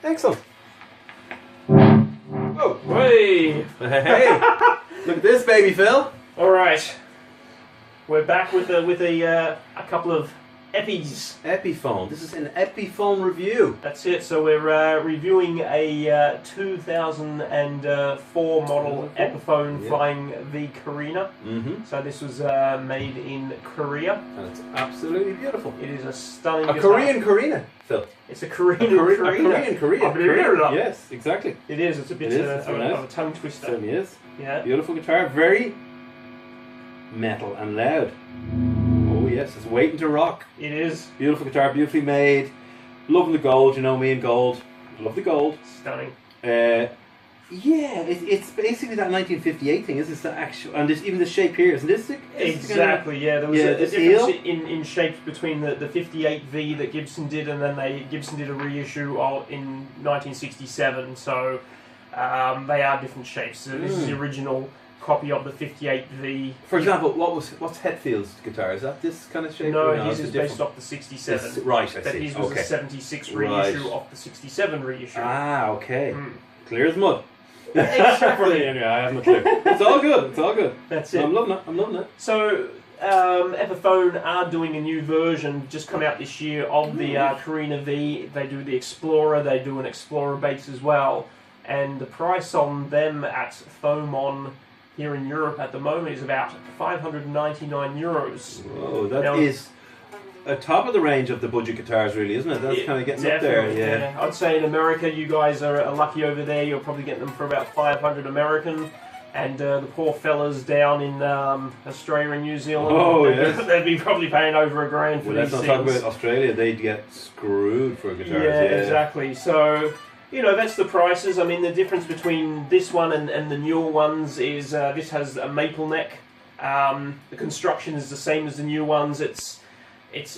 Excellent. Oh, hey! Hey! Look at this, baby, Phil. All right, we're back with a couple of Eppies. Epiphone. This is an Epiphone review. That's it. So we're reviewing a 2004 model Epiphone Flying V Korina. So this was made in Korea. And it's absolutely beautiful. It is a stunning A Korean Korina, Phil. It's a Korean Korina. Yes, exactly. It is. It's a bit of a tongue twister. It certainly is. Yeah. Beautiful guitar. Very metal and loud. Oh yes, it's waiting to rock. It is. Beautiful guitar, beautifully made. Loving the gold, you know me and gold. Love the gold. Stunning. Yeah, it's basically that 1958 thing, isn't it? It's the actual, and even the shape here, isn't this? Exactly, yeah. There was a difference in shapes between the 58V that Gibson did, and then Gibson did a reissue in 1967. So they are different shapes. So this is the original copy of the 58V. For example, what's Hetfield's guitar? Is that this kind of shape? No, his is based off the 67. Right, I see. But his was a 76 reissue of the 67 reissue. Ah, okay. Clear as mud. Exactly. Anyway, I have no clue. It's all good. It's all good. That's it. I'm loving it. I'm loving it. So Epiphone are doing a new version, just come out this year, of the Korina V. They do the Explorer. They do an Explorer base as well. And the price on them at Thomon here in Europe at the moment is about €599. Whoa, that is a top of the range of the budget guitars, really, isn't it? That's kind of getting up there. Yeah. I'd say in America, you guys are lucky over there. You're probably getting them for about 500 American, and the poor fellas down in Australia and New Zealand, they'd be probably paying over $1,000 for these things. Let's not talk about Australia. They'd get screwed for guitars. Yeah, exactly. So, you know, that's the prices. I mean, the difference between this one and the newer ones is this has a maple neck. The construction is the same as the new ones. It's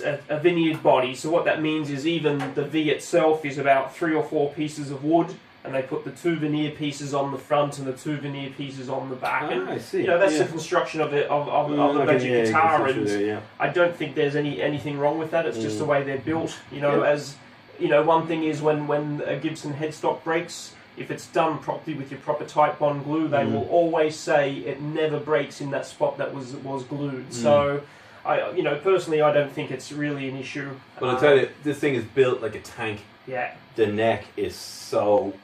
a veneered body, so what that means is even the V itself is about 3 or 4 pieces of wood, and they put the 2 veneer pieces on the front and the 2 veneer pieces on the back. And I see. You know, that's the construction of the budget guitar, and I don't think there's anything wrong with that. It's just the way they're built. You know, as you know, one thing is when a Gibson headstock breaks, if it's done properly with your proper Type Bond glue, they will always say it never breaks in that spot that was glued. So, personally, I don't think it's really an issue. But I'll tell you, this thing is built like a tank. Yeah. The neck is so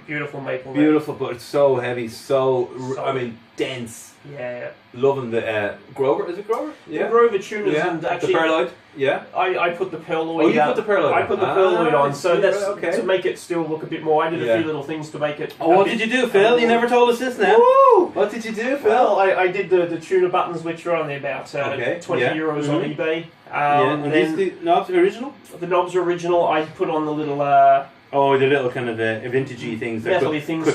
beautiful maple. Beautiful, but it's so heavy, I mean, dense. Yeah. Loving the Grover. Is it Grover? Yeah. The Grover tuners and actually the Perloid. Yeah. I put the Perloid. Oh, you put the Perloid. I put the Perloid on, so that's to make it still look a bit more. I did a few little things to make it. Oh, what did you do, Phil? You never told us this now. Woo! What did you do, Phil? Well, I did the tuner buttons, which are only about €20 on eBay. And these the knobs original? The knobs are original. I put on the little. The little kind of vintagey things that cut your fingers.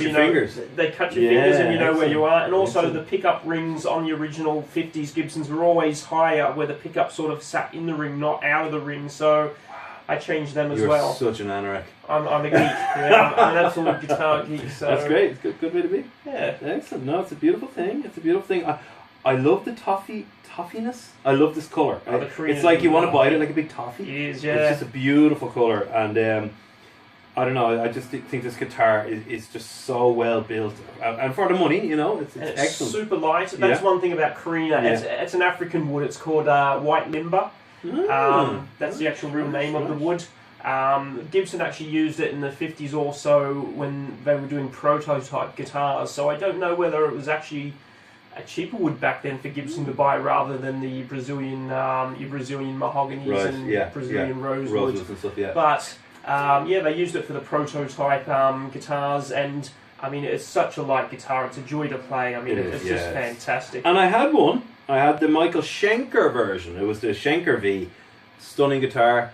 They cut your fingers and you know where you are. And also the pickup rings on the original 50s Gibsons were always higher, where the pickup sort of sat in the ring, not out of the ring. So I changed them as well. You're such an anorak. I'm a geek. I'm an absolute guitar geek. So. That's great. It's a good way to be. Yeah. Excellent. No, it's a beautiful thing. It's a beautiful thing. I love the toffiness. I love this colour. It's like you want to bite it like a big toffee. It is, yeah. It's just a beautiful colour, and I don't know, I just think this guitar is just so well built, and for the money, you know, it's excellent. Super light. That's one thing about Korina. It's an African wood. It's called white limber. That's the actual real name of the wood. Gibson actually used it in the 50s also when they were doing prototype guitars, so I don't know whether it was actually a cheaper wood back then for Gibson to buy rather than the Brazilian mahoganies and Brazilian rosewood. And stuff, But they used it for the prototype guitars, and I mean, it's such a light guitar. It's a joy to play. I mean, it's just fantastic. And I had one. I had the Michael Schenker version. It was the Schenker V. Stunning guitar.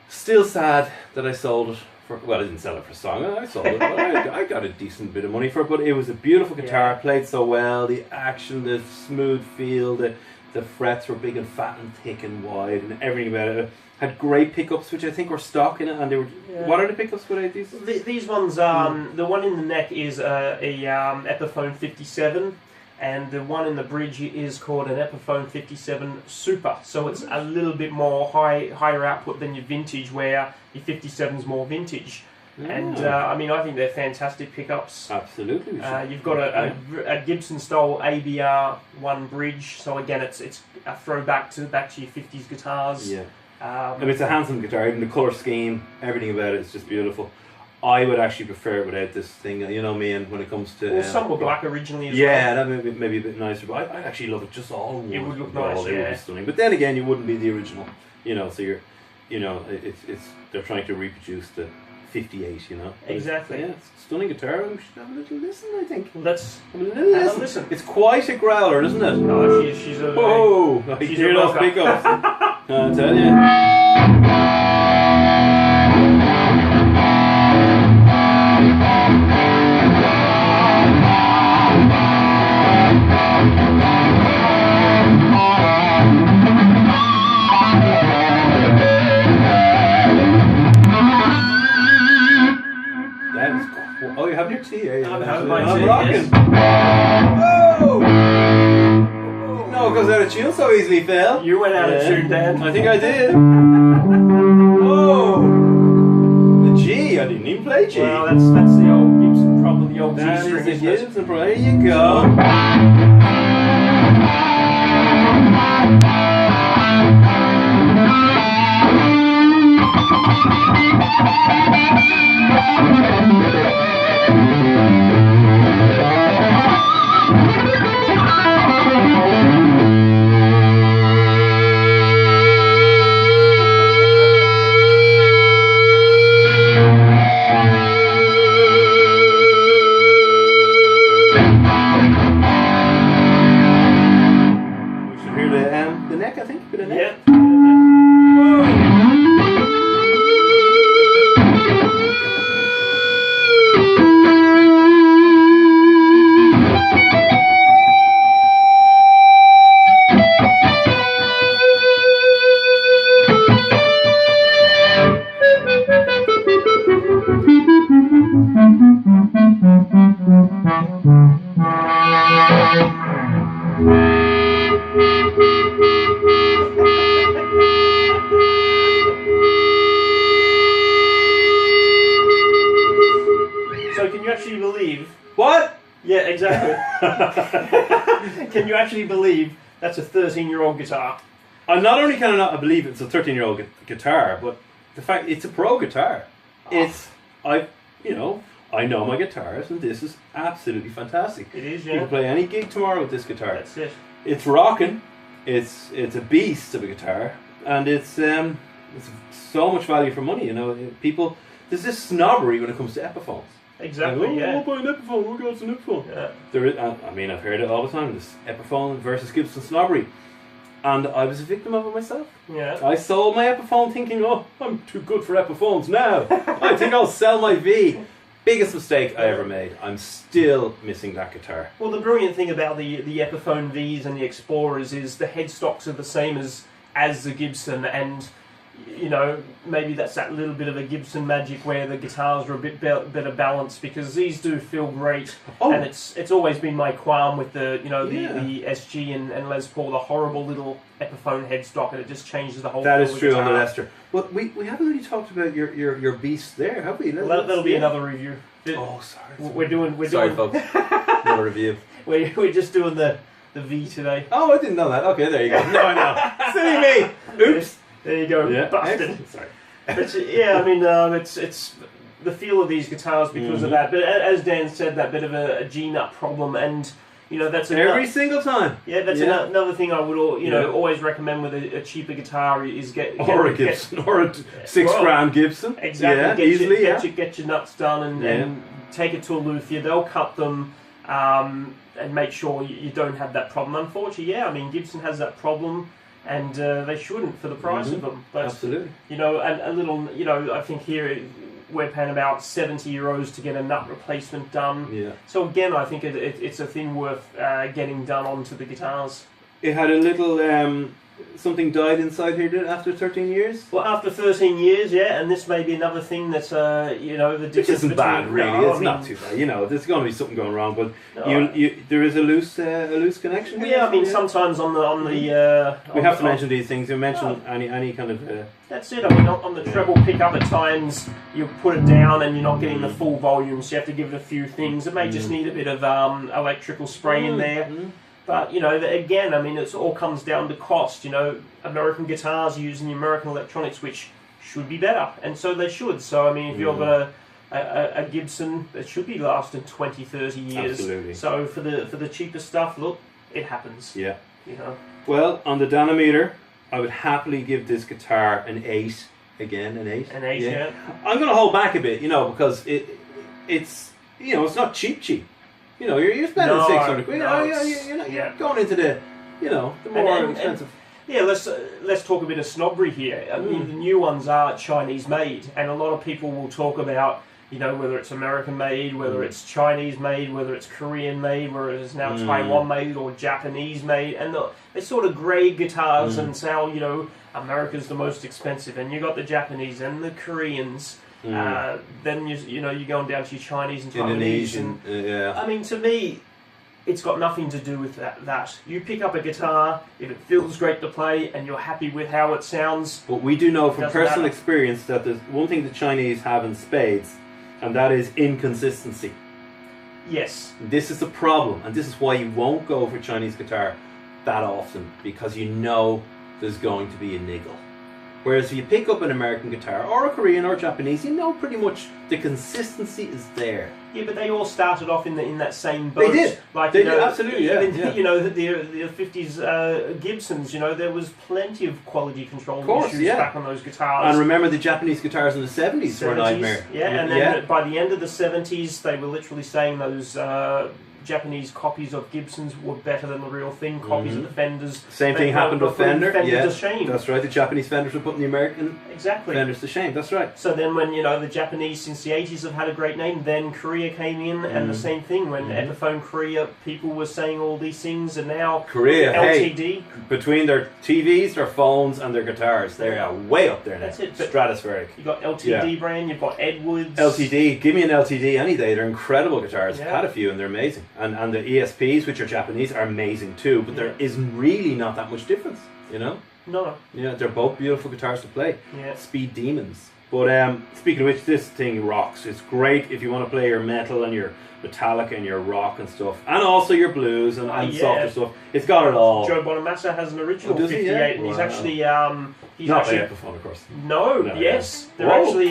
Still sad that I sold it for. Well, I didn't sell it for a song. I sold it, but I got a decent bit of money for it. But it was a beautiful guitar. Played so well. The action, the smooth feel, the frets were big and fat and thick and wide, and everything about it. Had great pickups, which I think were stock in it, and they were. What are the pickups with these? These ones, the one in the neck is a Epiphone 57, and the one in the bridge is called an Epiphone 57 Super. So it's a little bit more higher output than your vintage, where your 57's more vintage. And I mean, I think they're fantastic pickups. Absolutely. You've got a Gibson style ABR one bridge, so again, it's a throwback to your 50s guitars. Yeah. I mean, it's a handsome guitar, even the colour scheme, everything about it is just beautiful. I would actually prefer it without this thing, you know me, and when it comes to... Well, some were black originally as well. Yeah, that may be a bit nicer, but I actually love it just all wood. It would look nice, It would be stunning. But then again, you wouldn't be the original, you know, so you're, you know, they're trying to reproduce the 58, you know. Exactly. It's a stunning guitar, and we should have a little listen, I think. Well, let's have a little listen. It's quite a growler, isn't it? No, she's a... Whoa! I hear those pickups. I tell you. Oh, you have your tea, eh? I'm having my I'm tea, rocking. yes. Oh! No, it goes out of tune so easily, Phil. You went out of tune, Dan. I think I did. Oh! The G. I didn't even play G. Well, that's the old Gibson problem, the old G That string. is the Gibson problem. There you go. I think, bit of neck. Yeah. So can you actually believe... What? Yeah, exactly. Can you actually believe that's a 13-year-old guitar? Not only can I not believe it's a 13-year-old guitar, but the fact it's a pro guitar. I know my guitars, and this is absolutely fantastic. It is, yeah. You can play any gig tomorrow with this guitar. That's it. It's rocking. It's a beast of a guitar, and it's so much value for money. You know, people. There's this snobbery when it comes to Epiphones. Exactly. Like, yeah. I'll buy an Epiphone. Who got an Epiphone? Yeah. There is, I mean, I've heard it all the time. This Epiphone versus Gibson snobbery, and I was a victim of it myself. Yeah. I sold my Epiphone thinking, oh, I'm too good for Epiphones now. I think I'll sell my V. Biggest mistake I ever made. I'm still missing that guitar. Well, the brilliant thing about the Epiphone Vs and the Explorers is the headstocks are the same as the Gibson, and you know, maybe that's that little bit of a Gibson magic where the guitars are a bit better balanced, because these do feel great. Oh. And it's always been my qualm with the SG and Les Paul, the horrible little Epiphone headstock, and it just changes the whole. That feel is of true the on the guitar. Lester. Well, we haven't really talked about your beast there, have we? Well, that'll be another review. Oh, sorry. We're doing. Sorry, folks. Another review. We're just doing the V today. Oh, I didn't know that. Okay, there you go. No, I know. Silly me. Oops. There you go. Yeah. Busted. Excellent. Sorry. But yeah, I mean, it's the feel of these guitars because of that. But as Dan said, that bit of a G-nut problem, and you know that's every single time. Yeah, that's another thing I would always recommend with a cheaper guitar is get a Gibson or a $6,000 Gibson. Exactly. Yeah, get your nuts done and take it to a luthier. They'll cut them and make sure you don't have that problem. Unfortunately, I mean Gibson has that problem. And they shouldn't for the price of them. But, absolutely. You know, a little, you know, I think here we're paying about €70 to get a nut replacement done. Yeah. So again, I think it's a thing worth getting done onto the guitars. it had a little something died inside here, did it, after 13 years? Well, after 13 years, yeah, and this may be another thing that, you know, the difference. Which isn't bad, really. No, It's not too bad. You know, there's going to be something going wrong, but No. there is a loose connection. Yeah, I mean, sometimes on the we have to mention these things. You mention any kind of. That's it. I mean, on the treble pickup, at times you put it down and you're not getting the full volume, so you have to give it a few things. It may just need a bit of electrical spray in there. But, you know, again, I mean, it all comes down to cost. You know, American guitars are using the American electronics, which should be better, and so they should. So, I mean, if you've got a Gibson, it should be lasting 20, 30 years. Absolutely. So for the cheaper stuff, look, it happens. Yeah. You know. Well, on the Danometer, I would happily give this guitar an 8. Again, an 8. An 8, yeah. I'm going to hold back a bit, you know, because it's you know, it's not cheap. You know, you're spending 600 quid. You're going into the, you know, the more expensive. Yeah, let's talk a bit of snobbery here. I mean, the new ones are Chinese made, and a lot of people will talk about, you know, whether it's American made, whether it's Chinese made, whether it's Korean made, whether it's now Taiwan made or Japanese made, and they sort of grade guitars and say, oh, you know, America's the most expensive, and you got the Japanese and the Koreans. Then you're going down to your Chinese and Taiwanese. Indonesian, I mean, to me, it's got nothing to do with that. You pick up a guitar, if it feels great to play, and you're happy with how it sounds. But we do know from personal matter. experience that there's one thing the Chinese have in spades, and that is inconsistency. Yes. This is the problem, and this is why you won't go for Chinese guitar that often, because you know there's going to be a niggle. Whereas if you pick up an American guitar, or a Korean or Japanese, you know pretty much the consistency is there. Yeah, but they all started off in that same boat. They did. Like, They you know, did, absolutely, yeah, even, yeah. You know, the 50s Gibsons, you know, there was plenty of quality control issues back on those guitars. And remember, the Japanese guitars in the 70s were a nightmare. Yeah, and then by the end of the 70s, they were literally saying those Japanese copies of Gibsons were better than the real thing, copies of the Fenders. Same thing happened with Fender. To shame. That's right, the Japanese Fenders were putting the American Fenders to shame, that's right. So then when, you know, the Japanese since the 80s have had a great name, then Korea came in and the same thing. When Epiphone Korea, people were saying all these things, and now Korea, LTD. Between their TVs, their phones and their guitars, they are way up there now. That's it. Stratospheric. You've got LTD brand, you've got Edwards. LTD, give me an LTD any day. They're incredible guitars. Yeah. I've had a few and they're amazing. And the ESPs, which are Japanese, are amazing too. But there isn't really not that much difference, you know? No. Yeah, they're both beautiful guitars to play. Yeah. Speed demons. But speaking of which, this thing rocks. It's great if you want to play your metal and your metallic and your rock and stuff, and also your blues and softer stuff. It's got it all. Joe Bonamassa has an original does he? 58, Yeah. and he's actually he's Not actually the Epiphone, of course. No, No, yes, yeah. they're Whoa. actually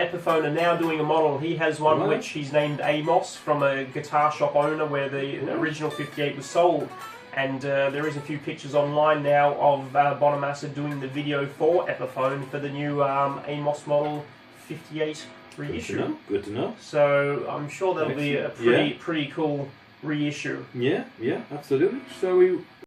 Epiphone are now doing a model. He has one Right. which he's named Amos, from a guitar shop owner where the original 58 was sold. And there is a few pictures online now of Bonamassa doing the video for Epiphone for the new Amos model 58 reissue. Good to know. So I'm sure that'll be a pretty cool reissue. Yeah, absolutely. So we